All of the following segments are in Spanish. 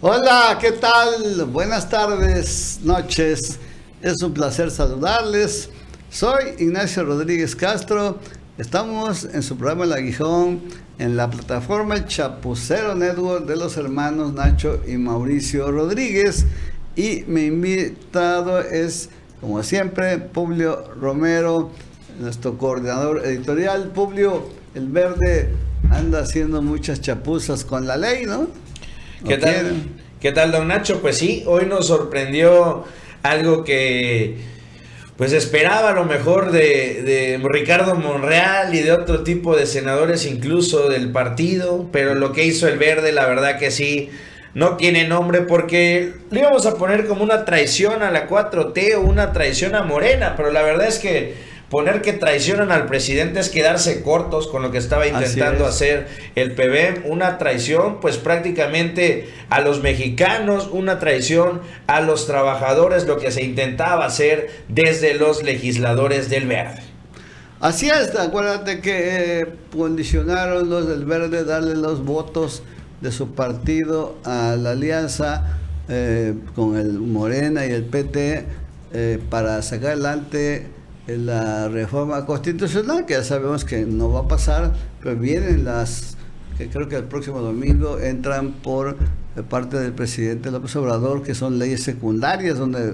Hola, ¿qué tal? Buenas tardes, noches. Es un placer saludarles. Soy Ignacio Rodríguez Castro. Estamos en su programa El Aguijón, en la plataforma El Chapucero Network de los hermanos Nacho y Mauricio Rodríguez. Y mi invitado es, como siempre, Publio Romero, nuestro coordinador editorial. Publio, el verde anda haciendo muchas chapuzas con la ley, ¿no? ¿Qué tal, don Nacho? Pues sí, hoy nos sorprendió algo que pues esperaba a lo mejor de Ricardo Monreal y de otro tipo de senadores, incluso del partido, pero lo que hizo el verde, la verdad que sí, no tiene nombre, porque le íbamos a poner como una traición a la 4T o una traición a Morena, pero la verdad es que poner que traicionan al presidente es quedarse cortos con lo que estaba intentando hacer el PBM, una traición pues prácticamente a los mexicanos, una traición a los trabajadores, lo que se intentaba hacer desde los legisladores del Verde. Así es, acuérdate que condicionaron los del Verde darle los votos de su partido a la alianza con el Morena y el PT para sacar adelante la reforma constitucional, que ya sabemos que no va a pasar, pero vienen que creo que el próximo domingo entran por parte del presidente López Obrador, que son leyes secundarias, donde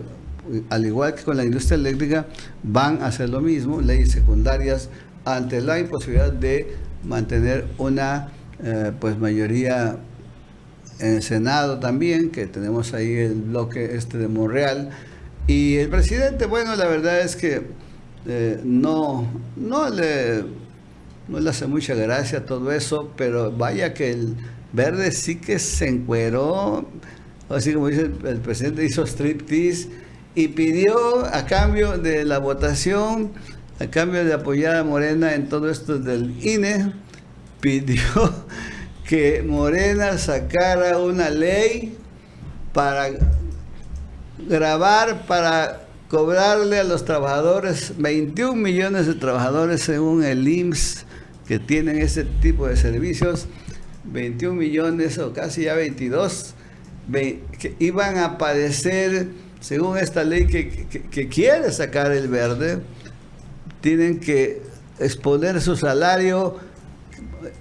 al igual que con la industria eléctrica van a hacer lo mismo, leyes secundarias ante la imposibilidad de mantener una pues mayoría en el Senado también, que tenemos ahí el bloque de Monreal. Y el presidente, bueno, la verdad es que no le hace mucha gracia todo eso, pero vaya que el verde sí que se encueró, así como dice el presidente, hizo striptease y pidió a cambio de la votación, a cambio de apoyar a Morena en todo esto del INE, pidió que Morena sacara una ley para grabar, para cobrarle a los trabajadores, 21 millones de trabajadores según el IMSS que tienen ese tipo de servicios, 21 millones o casi ya 22, que iban a padecer, según esta ley que quiere sacar el verde, tienen que exponer su salario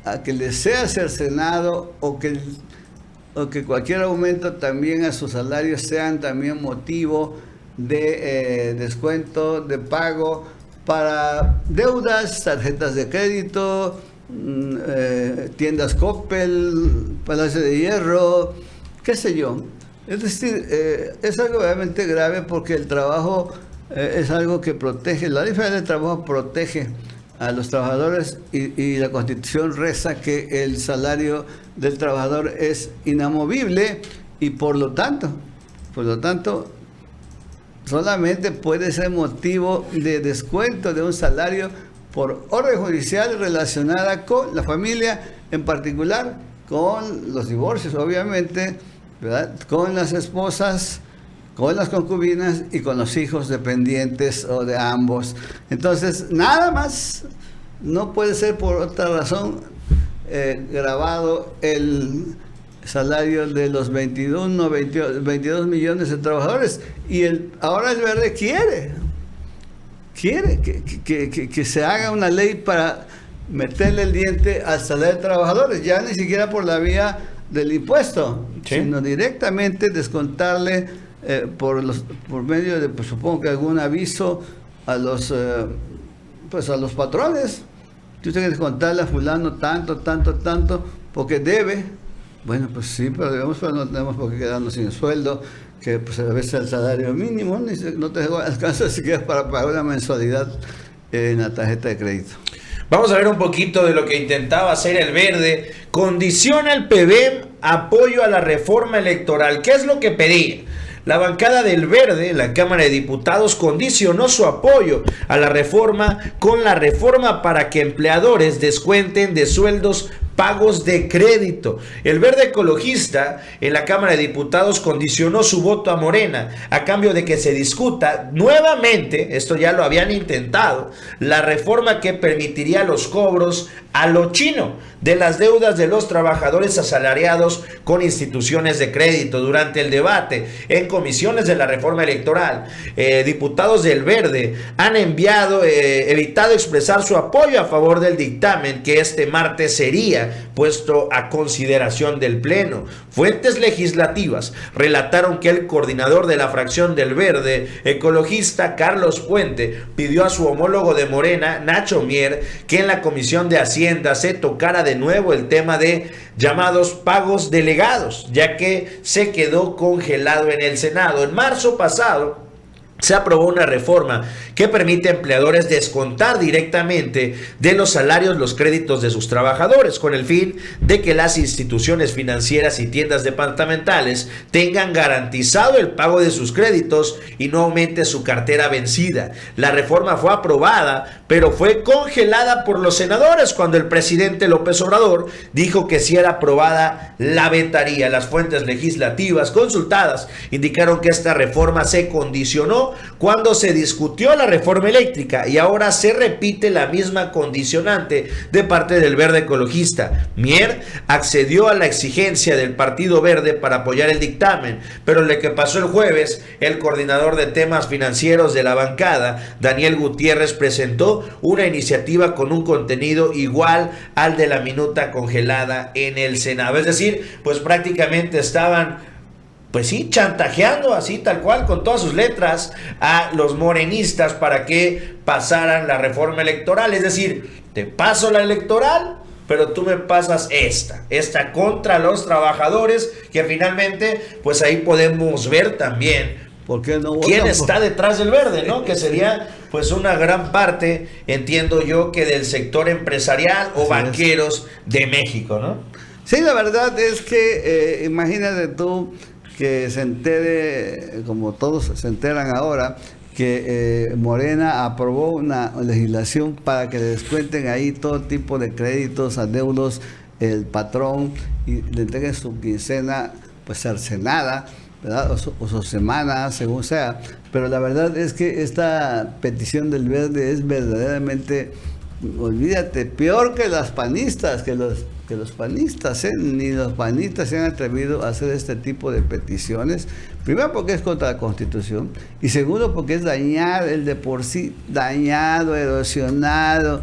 a que les sea cercenado o que cualquier aumento también a su salario sean también motivo de descuento, de pago para deudas, tarjetas de crédito, tiendas Coppel, Palacio de Hierro, qué sé yo. Es decir, es algo realmente grave porque el trabajo es algo que protege, la diferencia del trabajo protege a los trabajadores y la Constitución reza que el salario del trabajador es inamovible y por lo tanto, solamente puede ser motivo de descuento de un salario por orden judicial relacionada con la familia, en particular con los divorcios, obviamente, ¿verdad? Con las esposas, con las concubinas y con los hijos dependientes o de ambos. Entonces, nada más, no puede ser por otra razón grabado el salario de los 22 millones de trabajadores. Y ahora el verde quiere que se haga una ley para meterle el diente al salario de trabajadores, ya ni siquiera por la vía del impuesto, ¿sí? Sino directamente descontarle por medio de, pues, supongo que algún aviso a los patrones. Tú tienes que descontarle a fulano tanto, porque debe. Bueno, pues sí, pero no tenemos por qué quedarnos sin sueldo, que pues a veces el salario mínimo no te alcanza siquiera para pagar una mensualidad en la tarjeta de crédito. Vamos a ver un poquito de lo que intentaba hacer el verde. Condiciona el PBM apoyo a la reforma electoral. ¿Qué es lo que pedía? La bancada del Verde en la Cámara de Diputados condicionó su apoyo a la reforma con la reforma para que empleadores descuenten de sueldos pagos de crédito. El Verde Ecologista en la Cámara de Diputados condicionó su voto a Morena a cambio de que se discuta nuevamente, esto ya lo habían intentado, la reforma que permitiría los cobros a lo chino de las deudas de los trabajadores asalariados con instituciones de crédito. Durante el debate en comisiones de la reforma electoral, diputados del Verde han evitado expresar su apoyo a favor del dictamen que este martes sería puesto a consideración del Pleno. Fuentes legislativas relataron que el coordinador de la fracción del Verde ecologista, Carlos Puente, pidió a su homólogo de Morena, Nacho Mier, que en la Comisión de Hacienda se tocara de nuevo el tema de llamados pagos delegados, ya que se quedó congelado en el Senado. En marzo pasado se aprobó una reforma que permite a empleadores descontar directamente de los salarios los créditos de sus trabajadores, con el fin de que las instituciones financieras y tiendas departamentales tengan garantizado el pago de sus créditos y no aumente su cartera vencida. La reforma fue aprobada, pero fue congelada por los senadores cuando el presidente López Obrador dijo que si era aprobada la vetaría. Las fuentes legislativas consultadas indicaron que esta reforma se condicionó cuando se discutió la reforma eléctrica y ahora se repite la misma condicionante de parte del Verde ecologista. Mier accedió a la exigencia del Partido Verde para apoyar el dictamen, pero lo que pasó el jueves, el coordinador de temas financieros de la bancada, Daniel Gutiérrez, presentó una iniciativa con un contenido igual al de la minuta congelada en el Senado. Es decir, pues prácticamente estaban, pues sí, chantajeando así tal cual con todas sus letras a los morenistas para que pasaran la reforma electoral. Es decir, te paso la electoral, pero tú me pasas esta contra los trabajadores, que finalmente pues ahí podemos ver también ¿por qué no votan? ¿Quién está detrás del Verde, no? Que sería pues una gran parte, entiendo yo, que del sector empresarial o banqueros de México, ¿no? Sí, la verdad es que imagínate tú que se entere, como todos se enteran ahora, que Morena aprobó una legislación para que le descuenten ahí todo tipo de créditos, adeudos, el patrón, y le entreguen su quincena pues cercenada, ¿verdad? O su semana, según sea. Pero la verdad es que esta petición del Verde es verdaderamente, olvídate, peor que las panistas, que los panistas, ni los panistas se han atrevido a hacer este tipo de peticiones. Primero porque es contra la Constitución y segundo porque es dañar el de por sí dañado, erosionado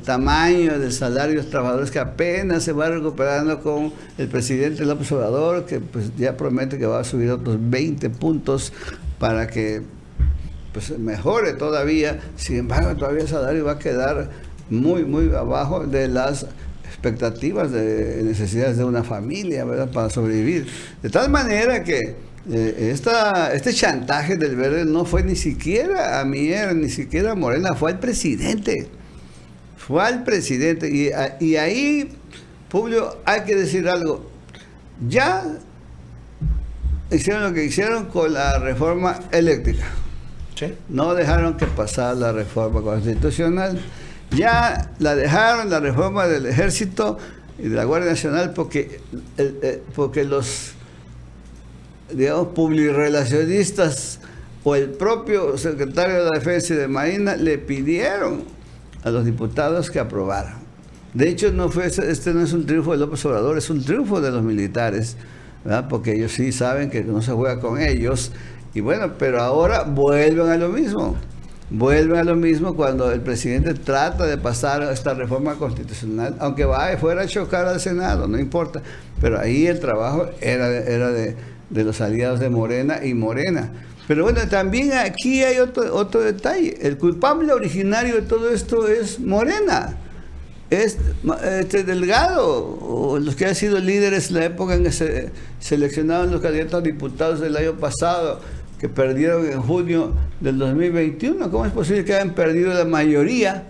tamaño del salario de los trabajadores, que apenas se va recuperando con el presidente López Obrador, que pues ya promete que va a subir otros 20 puntos para que pues mejore todavía. Sin embargo, todavía el salario va a quedar muy, muy abajo de las expectativas de necesidades de una familia, ¿verdad?, para sobrevivir. De tal manera que este chantaje del Verde no fue ni siquiera a Mier, ni siquiera a Morena, fue al presidente. Fue al presidente. Y ahí, Publio, hay que decir algo. Ya hicieron lo que hicieron con la reforma eléctrica. ¿Sí? No dejaron que pasara la reforma constitucional. Ya la dejaron, la reforma del Ejército y de la Guardia Nacional, porque los, digamos, publirelacionistas o el propio secretario de la Defensa y de Marina le pidieron a los diputados que aprobaran. De hecho, este no es un triunfo de López Obrador, es un triunfo de los militares, ¿verdad? Porque ellos sí saben que no se juega con ellos. Y bueno, pero ahora vuelven a lo mismo. Vuelven a lo mismo cuando el presidente trata de pasar esta reforma constitucional, aunque vaya fuera a chocar al Senado, no importa. Pero ahí el trabajo era de los aliados de Morena y Morena. Pero bueno, también aquí hay otro detalle. El culpable originario de todo esto es Morena. Es Delgado, o los que han sido líderes en la época en que se seleccionaban los candidatos a diputados del año pasado, que perdieron en junio del 2021. ¿Cómo es posible que hayan perdido la mayoría?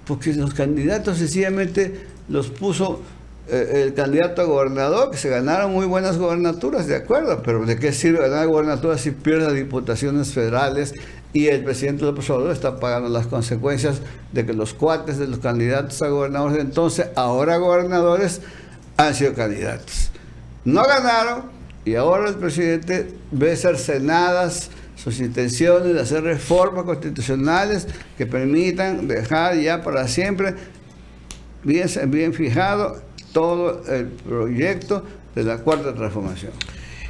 Porque los candidatos sencillamente los puso el candidato a gobernador, que se ganaron muy buenas gobernaturas, de acuerdo, pero ¿de qué sirve ganar gobernaturas si pierde diputaciones federales y el presidente López Obrador está pagando las consecuencias de que los cuates de los candidatos a gobernadores de entonces, ahora gobernadores, han sido candidatos? No ganaron. Y ahora el presidente ve cercenadas sus intenciones de hacer reformas constitucionales que permitan dejar ya para siempre bien fijado todo el proyecto de la Cuarta Transformación.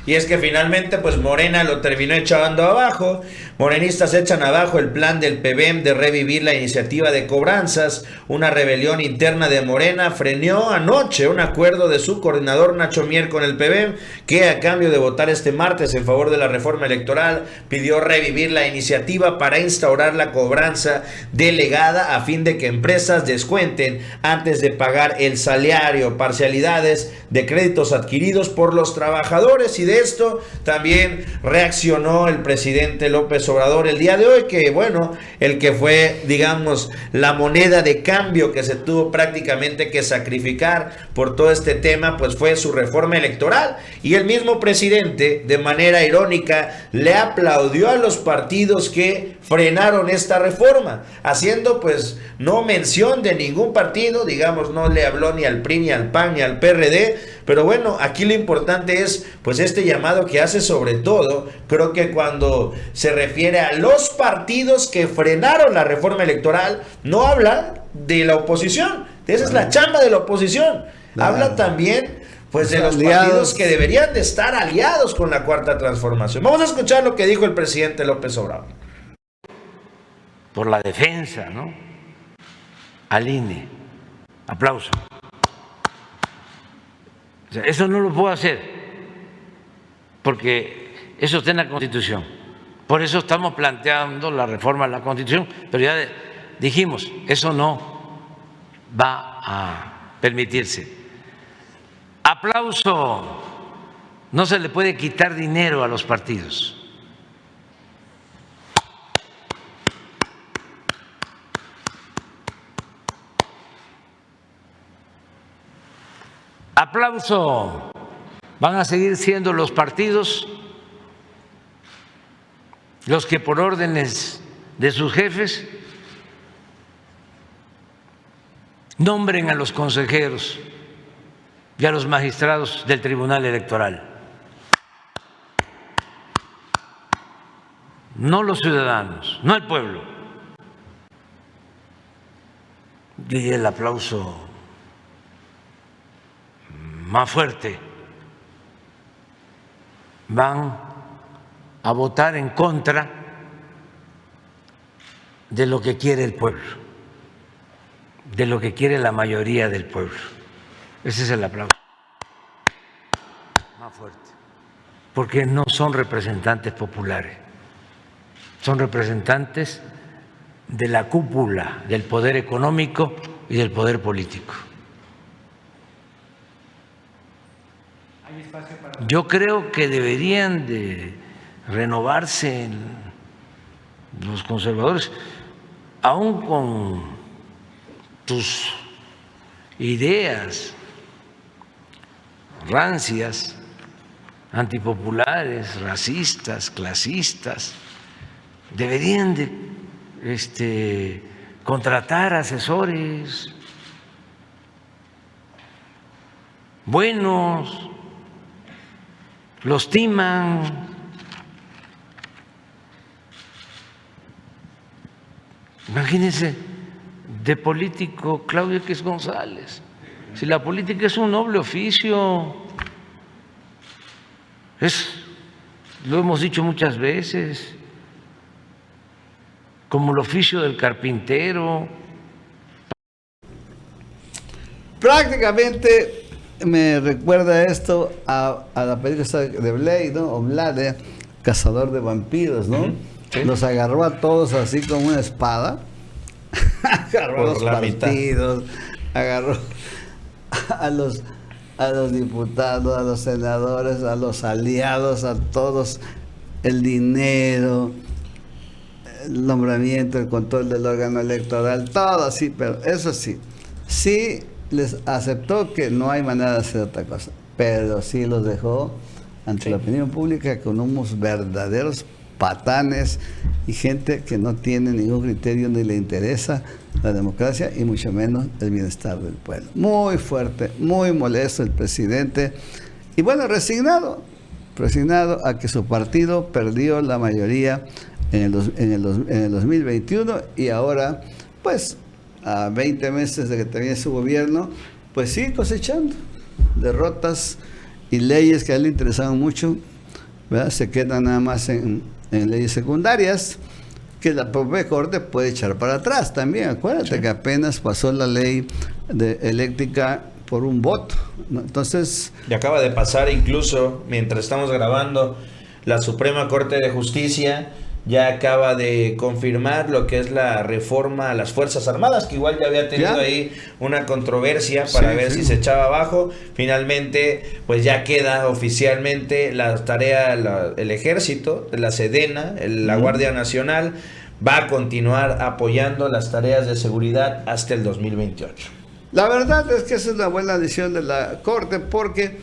Y es que finalmente pues Morena lo terminó echando abajo. Morenistas echan abajo el plan del PBM de revivir la iniciativa de cobranzas. Una rebelión interna de Morena frenó anoche un acuerdo de su coordinador Nacho Mier con el PBM, que a cambio de votar este martes en favor de la reforma electoral pidió revivir la iniciativa para instaurar la cobranza delegada a fin de que empresas descuenten antes de pagar el salario parcialidades de créditos adquiridos por los trabajadores. Y de esto también reaccionó el presidente López Obrador el día de hoy, que bueno, el que fue, digamos, la moneda de cambio que se tuvo prácticamente que sacrificar por todo este tema, pues fue su reforma electoral. Y el mismo presidente, de manera irónica, le aplaudió a los partidos que frenaron esta reforma, haciendo pues no mención de ningún partido, digamos, no le habló ni al PRI, ni al PAN, ni al PRD, pero bueno, aquí lo importante es pues este llamado que hace, sobre todo, creo que cuando se refiere a los partidos que frenaron la reforma electoral, no habla de la oposición, esa es la chamba de la oposición, habla también pues de los partidos que deberían de estar aliados con la Cuarta Transformación. Vamos a escuchar lo que dijo el presidente López Obrador. Por la defensa, ¿no?, al INE. Aplauso. O sea, eso no lo puedo hacer, porque eso está en la Constitución. Por eso estamos planteando la reforma a la Constitución, pero ya dijimos, eso no va a permitirse. Aplauso. No se le puede quitar dinero a los partidos. Aplauso. Van a seguir siendo los partidos los que por órdenes de sus jefes nombren a los consejeros y a los magistrados del Tribunal Electoral. No los ciudadanos, no el pueblo. Y el aplauso más fuerte. Van a votar en contra de lo que quiere el pueblo, de lo que quiere la mayoría del pueblo. Ese es el aplauso más fuerte, porque no son representantes populares, son representantes de la cúpula del poder económico y del poder político. Yo creo que deberían de renovarse los conservadores, aún con tus ideas rancias, antipopulares, racistas, clasistas. Deberían de contratar asesores buenos, los timan. Imagínense, de político Claudio X González. Si la política es un noble oficio, lo hemos dicho muchas veces, como el oficio del carpintero. Prácticamente me recuerda esto a la película de Blade, ¿no? O Blade, cazador de vampiros, ¿no? Sí. Los agarró a todos así con una espada, agarró a los partidos, agarró a los diputados, a los senadores, a los aliados, a todos, el dinero, el nombramiento, el control del órgano electoral, todo así, pero eso sí, sí les aceptó que no hay manera de hacer otra cosa, pero sí los dejó ante la opinión pública con unos verdaderos patanes y gente que no tiene ningún criterio ni le interesa la democracia y mucho menos el bienestar del pueblo. Muy fuerte, muy molesto el presidente y bueno, resignado a que su partido perdió la mayoría en el 2021 y ahora pues a 20 meses de que termine su gobierno, pues sigue cosechando derrotas y leyes que a él le interesaban mucho, ¿verdad? Se quedan nada más en leyes secundarias que la propia Corte puede echar para atrás también. Acuérdate que apenas pasó la ley eléctrica por un voto, ¿no? Entonces... Y acaba de pasar incluso, mientras estamos grabando, la Suprema Corte de Justicia ya acaba de confirmar lo que es la reforma a las Fuerzas Armadas, que igual ya había tenido ahí una controversia para ver si se echaba abajo. Finalmente, pues ya queda oficialmente la tarea, el Ejército, la Sedena, la Guardia Nacional, va a continuar apoyando las tareas de seguridad hasta el 2028. La verdad es que esa es una buena decisión de la Corte porque,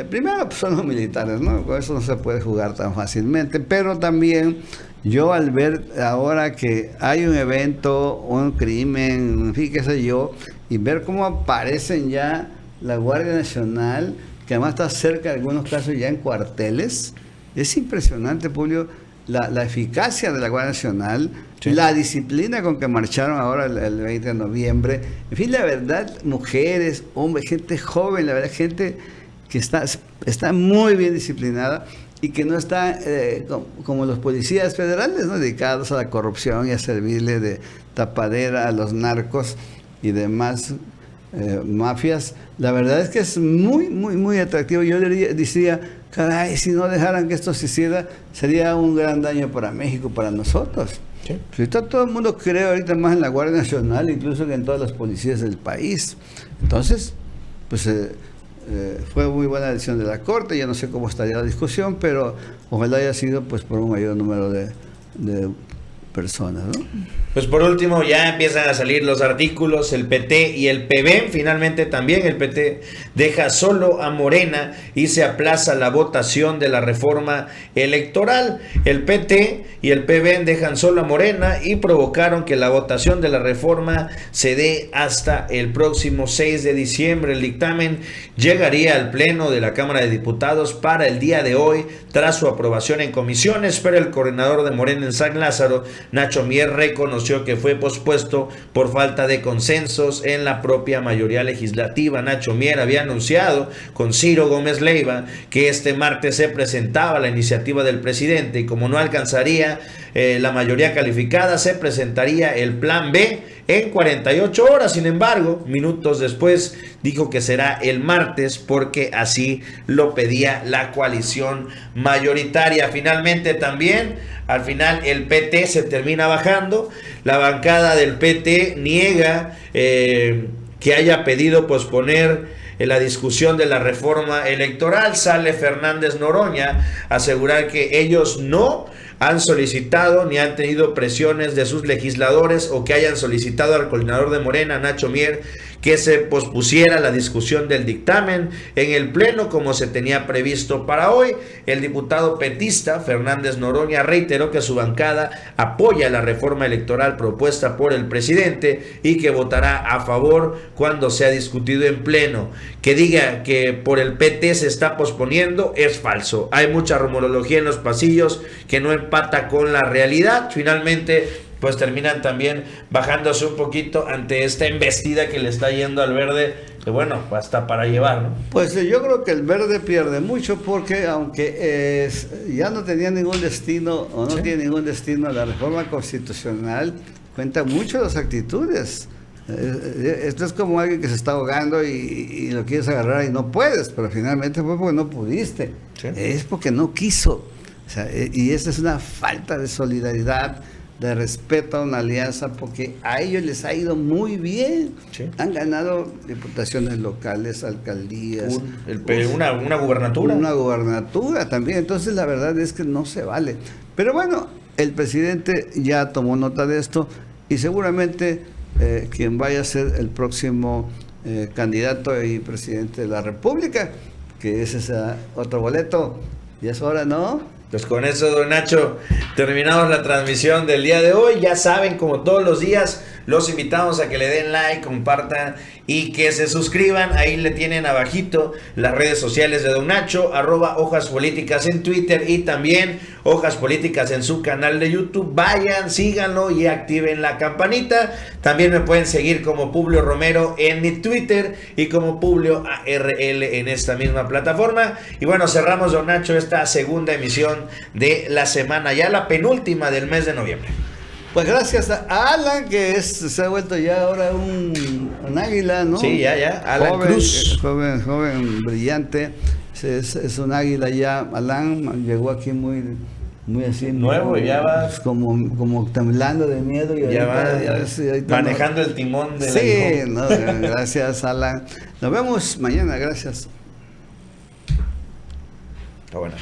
primero, pues son los militares, ¿no? Con eso no se puede jugar tan fácilmente, pero también yo al ver ahora que hay un evento, un crimen, en fin, qué sé yo, y ver cómo aparecen ya la Guardia Nacional, que además está cerca en algunos casos ya en cuarteles, es impresionante, Julio, la eficacia de la Guardia Nacional, la disciplina con que marcharon ahora el 20 de noviembre, en fin, la verdad, mujeres, hombres, gente joven, la verdad, gente que está muy bien disciplinada y que no está como los policías federales, ¿no? Dedicados a la corrupción y a servirle de tapadera a los narcos y demás mafias. La verdad es que es muy, muy, muy atractivo. Yo decía, caray, si no dejaran que esto se hiciera, sería un gran daño para México, para nosotros. Sí. Pues todo el mundo cree ahorita más en la Guardia Nacional, incluso que en todas las policías del país. Entonces, pues fue muy buena decisión de la Corte. Ya no sé cómo estaría la discusión, pero ojalá haya sido pues por un mayor número de personas, ¿no? Pues por último ya empiezan a salir los artículos, el PT y el PB. Finalmente también el PT deja solo a Morena y se aplaza la votación de la reforma electoral. El PT y el PB dejan solo a Morena y provocaron que la votación de la reforma se dé hasta el próximo 6 de diciembre. El dictamen llegaría al Pleno de la Cámara de Diputados para el día de hoy tras su aprobación en comisiones, pero el coordinador de Morena en San Lázaro, Nacho Mier, reconoció que fue pospuesto por falta de consensos en la propia mayoría legislativa. Nacho Mier había anunciado con Ciro Gómez Leiva que este martes se presentaba la iniciativa del presidente y como no alcanzaría la mayoría calificada, se presentaría el plan B en 48 horas. Sin embargo, minutos después dijo que será el martes porque así lo pedía la coalición mayoritaria. Finalmente también, al final el PT se termina bajando. La bancada del PT niega que haya pedido posponer la discusión de la reforma electoral. Sale Fernández Noroña a asegurar que ellos no han solicitado ni han tenido presiones de sus legisladores o que hayan solicitado al coordinador de Morena, Nacho Mier, que se pospusiera la discusión del dictamen en el Pleno como se tenía previsto para hoy. El diputado petista Fernández Noroña reiteró que su bancada apoya la reforma electoral propuesta por el presidente y que votará a favor cuando sea discutido en Pleno. Que diga que por el PT se está posponiendo es falso. Hay mucha rumorología en los pasillos que no empata con la realidad. Finalmente, pues terminan también bajándose un poquito ante esta embestida que le está yendo al verde, que bueno, hasta para llevar, ¿no? Pues yo creo que el verde pierde mucho porque aunque ya no tenía ningún destino o no tiene ningún destino la reforma constitucional, cuenta mucho las actitudes. Esto es como alguien que se está ahogando y lo quieres agarrar y no puedes, pero finalmente fue porque no pudiste. Sí. Es porque no quiso. O sea, y esa es una falta de solidaridad, de respeto a una alianza, porque a ellos les ha ido muy bien. Sí. Han ganado diputaciones locales, alcaldías. Una gubernatura. Una gubernatura también. Entonces la verdad es que no se vale. Pero bueno, el presidente ya tomó nota de esto y seguramente quien vaya a ser el próximo candidato y presidente de la República, que es ese otro boleto, ya es hora, ¿no? Pues con eso, don Nacho, terminamos la transmisión del día de hoy. Ya saben, como todos los días, los invitamos a que le den like, compartan y que se suscriban. Ahí le tienen abajito las redes sociales de Don Nacho, @Hojas Políticas en Twitter y también Hojas Políticas en su canal de YouTube. Vayan, síganlo y activen la campanita. También me pueden seguir como Publio Romero en mi Twitter y como Publio ARL en esta misma plataforma. Y bueno, cerramos, Don Nacho, esta segunda emisión de la semana, ya la penúltima del mes de noviembre. Pues gracias a Alan, que se ha vuelto ya ahora un águila, ¿no? Sí, ya. Alan joven, Cruz. Joven, brillante. Es un águila ya. Alan llegó aquí muy así. Nuevo, ya va. Pues como temblando de miedo. Y Ya ahorita, va ahorita manejando el timón de Sí, no, gracias, Alan. Nos vemos mañana, gracias. Está bueno.